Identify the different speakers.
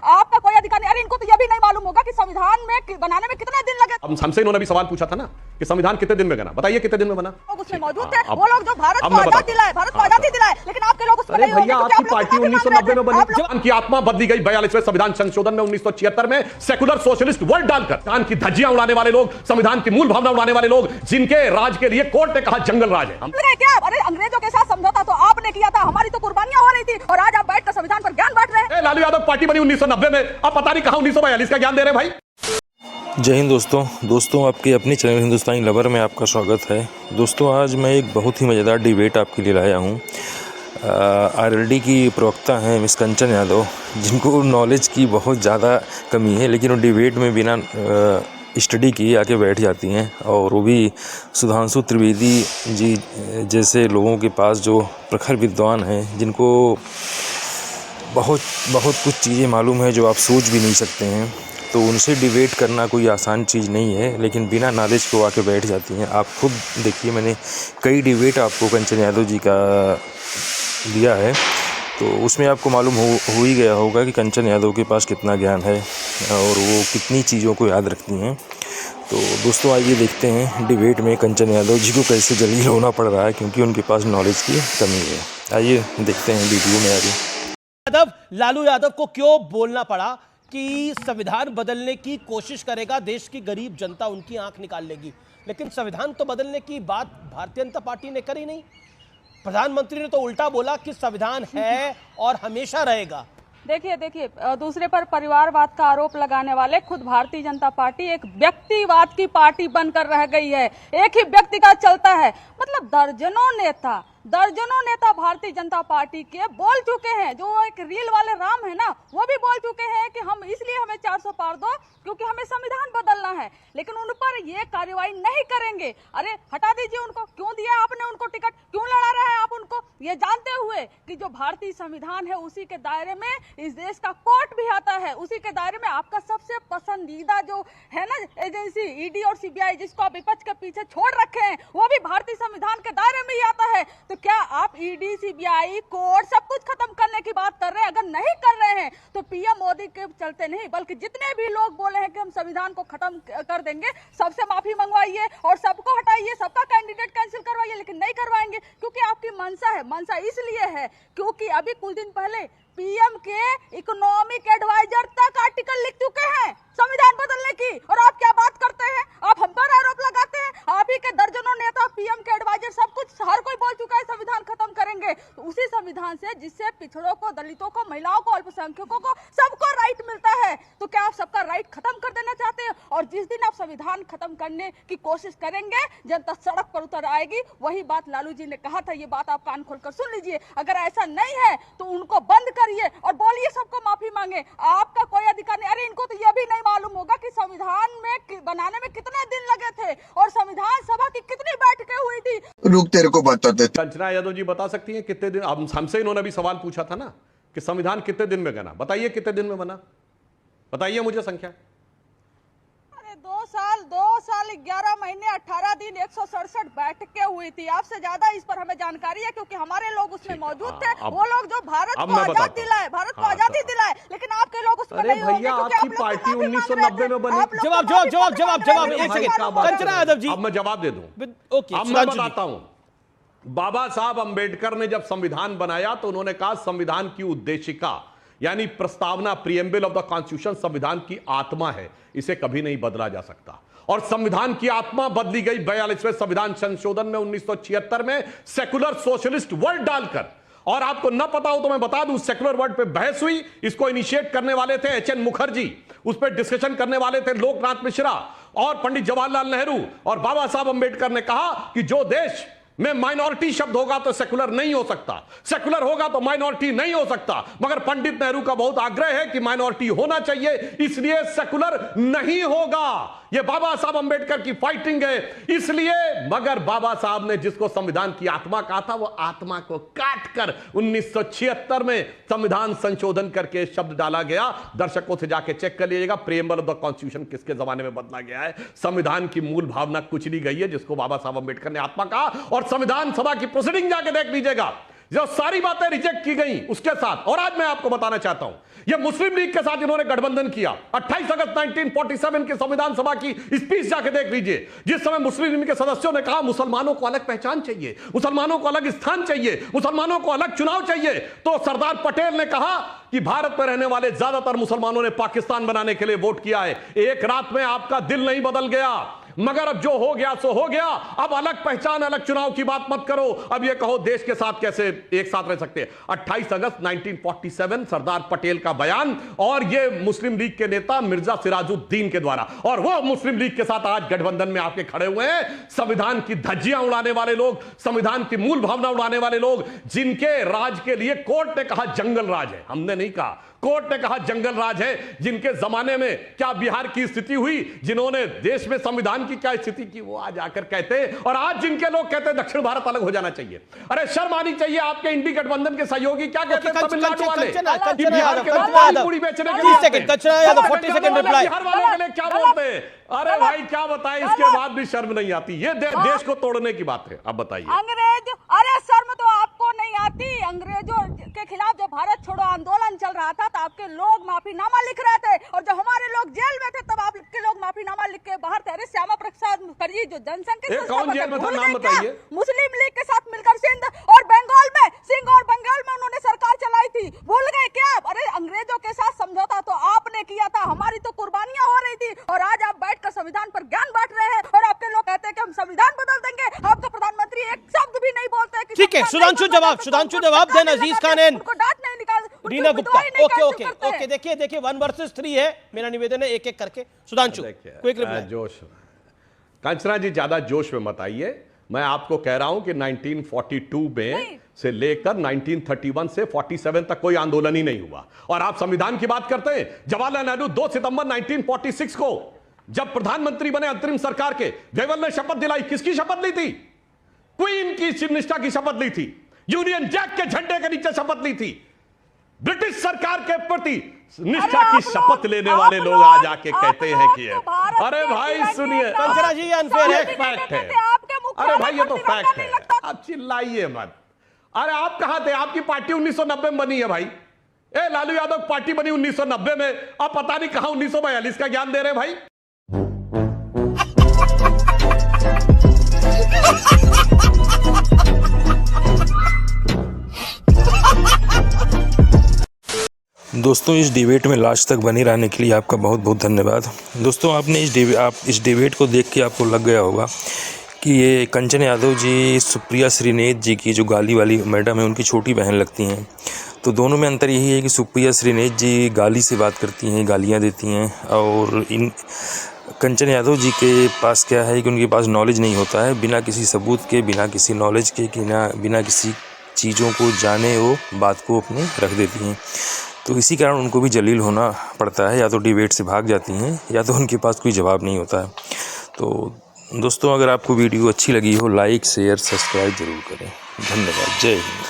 Speaker 1: आपका कोई अधिकार नहीं। अरे इनको तो यह भी नहीं मालूम होगा कि संविधान में बनाने में कितने दिन लगे।
Speaker 2: हमसे इन्होंने भी सवाल पूछा था ना कि संविधान कितने दिन में बना, बताइए कितने दिन में बना।
Speaker 1: लोग उसमें मौजूद थे, वो लोग जो भारत को आजादी दिलाए, भारत को आजादी दिलाए, लेकिन आपके लोग उसमें नहीं होंगे।
Speaker 2: भैया आपकी पार्टी 1990 में बनी, संविधान की आत्मा बदली गई 42वें संविधान संशोधन में 1976 में सेकुलर सोशलिस्ट वर्ड डालकर। संविधान की धज्जियां उड़ाने वाले लोग, संविधान की मूल भावना उड़ाने वाले लोग, जिनके राज के लिए कोर्ट ने कहा जंगल राज है।
Speaker 1: क्या अरे अंग्रेजों के साथ समझौता तो आपने किया था, हमारी तो कुर्बानियां हो रही थी, और आज आप बैठकर संविधान पर ज्ञान बांट रहे हैं।
Speaker 2: लालू यादव पार्टी बनी 1990 में, अब पता नहीं कहां 1942 का ज्ञान दे रहे भाई।
Speaker 3: जय हिंद दोस्तों आपके अपनी चैनल हिंदुस्तानी लवर में आपका स्वागत है। दोस्तों आज मैं एक बहुत ही मज़ेदार डिबेट आपके लिए लाया हूँ। आरएलडी की प्रवक्ता हैं मिस कंचन यादव, जिनको नॉलेज की बहुत ज़्यादा कमी है, लेकिन वो डिबेट में बिना स्टडी किए आके बैठ जाती हैं, और वो भी सुधांशु त्रिवेदी जी जैसे लोगों के पास जो प्रखर विद्वान हैं, जिनको बहुत कुछ चीज़ें मालूम है जो आप सोच भी नहीं सकते हैं। तो उनसे डिबेट करना कोई आसान चीज़ नहीं है, लेकिन बिना नॉलेज को आके बैठ जाती हैं। आप खुद देखिए, मैंने कई डिबेट आपको कंचन यादव जी का दिया है, तो उसमें आपको मालूम हो ही गया होगा कि कंचन यादव के पास कितना ज्ञान है और वो कितनी चीज़ों को याद रखती हैं। तो दोस्तों आइए देखते हैं डिबेट में कंचन यादव जी को कैसे जलील होना पड़ रहा है, क्योंकि उनके पास नॉलेज की कमी है। आइए देखते हैं वीडियो में आगे।
Speaker 4: लालू यादव को क्यों बोलना पड़ा कि संविधान बदलने की कोशिश करेगा, देश की गरीब जनता उनकी आंख निकाल लेगी, लेकिन संविधान तो बदलने की बात भारतीय जनता पार्टी ने करी नहीं। प्रधानमंत्री ने तो उल्टा बोला कि संविधान है और हमेशा रहेगा।
Speaker 1: देखिए दूसरे पर परिवारवाद का आरोप लगाने वाले खुद भारतीय जनता पार्टी एक व्यक्तिवाद की पार्टी बनकर रह गई है। एक ही व्यक्ति का चलता है, मतलब दर्जनों नेता भारतीय जनता पार्टी के बोल चुके हैं। जो एक रील वाले राम है ना, वो भी बोल चुके हैं कि हम इसलिए हमें 400 पार दो क्योंकि हमें संविधान बदलना है, लेकिन उन पर ये कार्रवाई नहीं करेंगे। अरे हटा दीजिए उनको, क्यों दिया आपने उनको टिकट, क्यों लड़ा रहे हैं आप उनको, ये जानते हुए कि जो भारतीय संविधान है उसी के दायरे में इस देश का कोर्ट भी आता है, उसी के दायरे में आपका सबसे पसंदीदा जो है ना एजेंसी ईडी और सीबीआई, जिसको आप विपक्ष के पीछे छोड़ रखे हैं, वो भी भारतीय संविधान के दायरे में ही आता है। तो क्या आप ईडी सीबीआई कोर्ट सब कुछ खत्म करने की बात कर रहे हैं? अगर नहीं कर रहे हैं तो पीएम मोदी के चलते नहीं, बल्कि जितने भी लोग बोले हैं कि हम संविधान को खत्म कर देंगे, सबसे माफी मंगवाइए और सबको हटाइए, सबका कैंडिडेट कैंसिल करवाइए, लेकिन नहीं करवाएंगे क्योंकि आपकी मंशा है। मंशा इसलिए है क्योंकि अभी कुछ दिन पहले पीएम के इकोनॉमिक एडवाइजर तक आर्टिकल लिख चुके हैं संविधान बदलने की, और आप क्या बात करते हैं? आप हम पर आरोप लगाते हैं। आप ही के दर्जनों नेता, पीएम के एडवाइजर, सब कुछ हर कोई बोल चुका है संविधान खत्म करेंगे। तो उसी संविधान से जिससे पिछड़ों को, दलितों को, महिलाओं को, अल्पसंख्यकों को, सबको राइट मिलता है, तो क्या आप सबका राइट खत्म कर देना चाहते हैं? और जिस दिन आप संविधान खत्म करने की कोशिश करेंगे, जनता सड़क पर उतर आएगी। वही बात लालू जी ने कहा था, ये बात आप कान खोलकर सुन लीजिए। अगर ऐसा नहीं है तो उनको बंद करिए और बोलिए सबको माफी मांगे, आपका कोई अधिकार नहीं। अरे इनको तो यह भी नहीं मालूम होगा कि संविधान में बनाने में कितने दिन लगे थे और संविधान सभा की कितनी बैठकें हुई थी।
Speaker 5: रुक, तेरे को बताते।
Speaker 2: कंचना यादव जी बता सकती हैं कितने दिन? हमसे इन्होंने भी सवाल पूछा था ना कि संविधान कितने दिन में बना, बताइए कितने दिन में बना, बताइए मुझे संख्या।
Speaker 1: अरे 2 साल 11 महीने 18 दिन 167 बैठकें हुई थी। आपसे ज्यादा इस पर हमें जानकारी है क्योंकि हमारे लोग उसमें मौजूद थे। वो लोग जो भारत को आजादी दिलाए, भारत को आजादी दिलाए, लेकिन आपके लोग उसमें नहीं होंगे।
Speaker 2: भैया आपकी पार्टी 1990 में बनी।
Speaker 4: जवाब एक सेकंड कंचना यादव जी,
Speaker 2: अब मैं जवाब दे दूं।
Speaker 4: ओके,
Speaker 2: अब मैं बताता हूं। बाबा साहब अंबेडकर ने जब संविधान बनाया तो उन्होंने कहा संविधान की उद्देशिका यानी प्रस्तावना, प्रीएम्बल ऑफ द कॉन्स्टिट्यूशन संविधान की आत्मा है, इसे कभी नहीं बदला जा सकता। और संविधान की आत्मा बदली गई 42वें संविधान संशोधन में 1976 में सेकुलर सोशलिस्ट वर्ड डालकर। और आपको न पता हो तो मैं बता दूं, सेकुलर वर्ड पे बहस हुई, इसको इनिशिएट करने वाले थे एचएन मुखर्जी, उस पर डिस्कशन करने वाले थे लोकनाथ मिश्रा और पंडित जवाहरलाल नेहरू। और बाबा साहब अंबेडकर ने कहा कि जो देश में माइनॉरिटी शब्द होगा तो सेकुलर नहीं हो सकता, सेकुलर होगा तो माइनॉरिटी नहीं हो सकता। मगर पंडित नेहरू का बहुत आग्रह है कि माइनॉरिटी होना चाहिए, इसलिए सेकुलर नहीं होगा। ये बाबा साहब अंबेडकर की फाइटिंग है इसलिए। मगर बाबा साहब ने जिसको संविधान की आत्मा कहा था, वो आत्मा को काटकर 1976 में संविधान संशोधन करके शब्द डाला गया। दर्शकों से जाके चेक कर लीजिएगा, प्रीएम्बल ऑफ द कॉन्स्टिट्यूशन किसके जमाने में बदला गया है। संविधान की मूल भावना कुचली गई है, जिसको बाबा साहब अंबेडकर ने आत्मा कहा। और संविधान सभा की प्रोसीडिंग जाके देख लीजिएगा, जो सारी बातें रिजेक्ट की गई उसके साथ। और आज मैं आपको बताना चाहता हूं, यह मुस्लिम लीग के साथ इन्होंने गठबंधन किया। 28 अगस्त 1947 की संविधान सभा की स्पीच जाके देख लीजिए, जिस समय मुस्लिम लीग के सदस्यों ने कहा मुसलमानों को अलग पहचान चाहिए, मुसलमानों को अलग स्थान चाहिए, मुसलमानों को अलग चुनाव चाहिए, तो सरदार पटेल ने कहा कि भारत में रहने वाले ज्यादातर मुसलमानों ने पाकिस्तान बनाने के लिए वोट किया है। एक रात में आपका दिल नहीं बदल गया, मगर अब जो हो गया सो हो गया। अब अलग पहचान, अलग चुनाव की बात मत करो। अब ये कहो देश के साथ कैसे एक साथ रह सकते हैं। 28 अगस्त 1947 सरदार पटेल का बयान, और ये मुस्लिम लीग के नेता मिर्जा सिराजुद्दीन के द्वारा, और वो मुस्लिम लीग के साथ आज गठबंधन में आके खड़े हुए हैं। संविधान की धज्जियां उड़ाने वाले लोग, संविधान की मूल भावना उड़ाने वाले लोग, जिनके राज के लिए कोर्ट ने कहा जंगल राज है, हमने नहीं कहा, कोर्ट ने कहा जंगल राज है। जिनके जमाने में क्या बिहार की स्थिति हुई, जिन्होंने देश में संविधान की क्या स्थिति की, वो आज आकर कहते हैं, और आज जिनके लोग कहते हैं दक्षिण भारत अलग हो जाना चाहिए। अरे शर्म आनी चाहिए आपके इंडी गठबंधन के सहयोगी क्या कहते हैं तमिलनाडु वाले, बिहार के लोग पूरी बेचने के लिए, बिहार वालों के लिए क्या बोलते हैं। अरे भाई क्या बताएं, इसके बाद भी शर्म नहीं आती। ये देश को तोड़ने की बात है। अब बताइए
Speaker 1: अंग्रेज, अरे शर्म तो आपको नहीं आती। अंग्रेजों के खिलाफ जब भारत छोड़ो आंदोलन चल रहा था तो आपके लोग माफीनामा लिख रहे थे, और जब हमारे लोग जेल में थे तब आपके लोग माफीनामा लिख के बाहर थे। अरे श्यामा प्रसाद मुखर्जी जो जनसंघ के
Speaker 2: कौन जेल में था, नाम बताइए।
Speaker 1: मुस्लिम लीग के साथ मिलकर सिंध और बंगाल में, सिंध और बंगाल में उन्होंने सरकार चलाई थी, भूल गए क्या? अरे अंग्रेजों के साथ समझौता तो आपने किया था, हमारी तो कुर्बानियां हो रही थी, और आज आप बैठकर संविधान पर ज्ञान बांट रहे हैं, और आपके लोग कहते हैं कि हम संविधान बदल देंगे। आपका प्रधानमंत्री एक शब्द भी नहीं बोलते।
Speaker 4: ठीक है, सुधांशु जवाब देन अजीज खान एंड
Speaker 1: उनको डांट नहीं निकाल,
Speaker 4: रीना गुप्ता। ओके देखिए 1 वर्सेस 3 है। मेरा निवेदन है एक एक करके। Sudhanshu quick reply.
Speaker 2: जोश, कंचना जी ज्यादा जोश में मत आइए। मैं आपको कह रहा हूं कि 1942 में से लेकर 1931 से 47 तक कोई आंदोलन ही नहीं हुआ, और आप संविधान की बात करते हैं। जवाहरलाल नेहरू 2 सितंबर 1946 को जब प्रधानमंत्री बने अंतरिम सरकार के, जयवल ने शपथ दिलाई। किसकी शपथ ली थी? क्वीन की निष्ठा की शपथ ली थी, यूनियन जैक के झंडे के नीचे शपथ ली थी। ब्रिटिश सरकार के प्रति निष्ठा की शपथ लेने वाले लोग आज आके कहते हैं कि अरे भाई सुनिए,
Speaker 4: कंचना जी अनफेयर है,
Speaker 2: फैक्ट है। अरे भाई ये तो फैक्ट है, आप चिल्लाइए मत। अरे आप कहां थे? आपकी पार्टी 1990 में बनी है भाई। लालू यादव पार्टी बनी 1990 में, अब पता नहीं कहां 1942 का ज्ञान दे रहे भाई।
Speaker 3: दोस्तों इस डिबेट में लास्ट तक बने रहने के लिए आपका बहुत बहुत धन्यवाद। दोस्तों आपने इस डिबेट को देख के आपको लग गया होगा कि ये कंचन यादव जी सुप्रिया श्रीनेत जी की जो गाली वाली मैडम है उनकी छोटी बहन लगती हैं। तो दोनों में अंतर यही है कि सुप्रिया श्रीनेत जी गाली से बात करती हैं, गालियाँ देती हैं, और इन कंचन यादव जी के पास क्या है कि उनके पास नॉलेज नहीं होता है। बिना किसी सबूत के, बिना किसी नॉलेज के, बिना किसी चीज़ों को जाने वो बात को अपने रख देती हैं। तो इसी कारण उनको भी जलील होना पड़ता है, या तो डिबेट से भाग जाती हैं या तो उनके पास कोई जवाब नहीं होता है। तो दोस्तों अगर आपको वीडियो अच्छी लगी हो, लाइक शेयर सब्सक्राइब ज़रूर करें। धन्यवाद। जय हिंद।